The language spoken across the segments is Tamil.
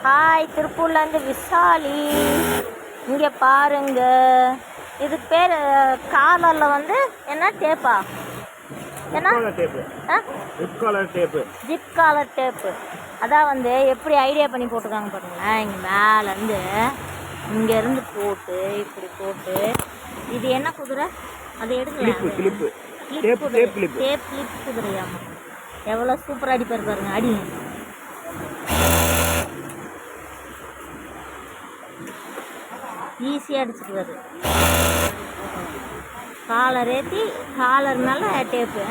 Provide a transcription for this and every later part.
ஹாய், திருப்பூர்லேருந்து விசாலி. இங்கே பாருங்க, இதுக்கு பேர் காலரில் வந்து என்ன டேப்பா? என்ன ஜிப் காலர் டேப்பு. அதான் வந்து எப்படி ஐடியா பண்ணி போட்டிருக்காங்க பாருங்களேன். இங்கே மேலேருந்து இங்கேருந்து போட்டு இப்படி போட்டு, இது என்ன குதிரை? அதை எடுக்கலாம். டேப் கிளிப் குதிரையாமா. எவ்வளோ சூப்பராக அடிப்பார் பாருங்க. அடி ஈஸியாக அடிச்சுக்குவாரு. காலர் ஏற்றி காலர் மேலே டேப்பு.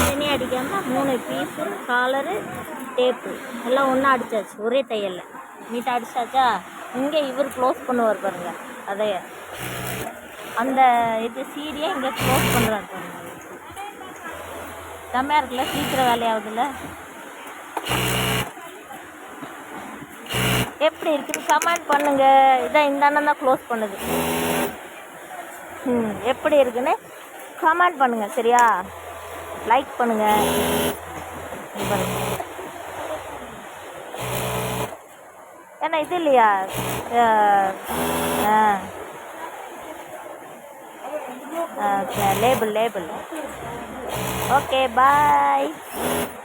தனி அடிக்காமல் 3 பீஸு காலரு டேப்பு எல்லாம் ஒன்றா அடித்தாச்சு. ஒரே தையலில் நீட்டாக அடிச்சாச்சா. இங்கே இவர் க்ளோஸ் பண்ணுவார் பாருங்க. அதைய அந்த இது சீரியை இங்கே க்ளோஸ் பண்ணுறாரு பாருங்க. செம்மையாக இருக்குல்ல, சீக்கிரம் வேலையாகுதுல்ல. எப்படி இருக்குது கமெண்ட் பண்ணுங்க. இதான் இந்த அண்ணன் தான் க்ளோஸ் பண்ணுது. எப்படி இருக்குன்னு கமெண்ட் பண்ணுங்க. சரியா? லைக் பண்ணுங்க. ஏன்னா இது இல்லையா லேபிள். ஓகே, பாய்.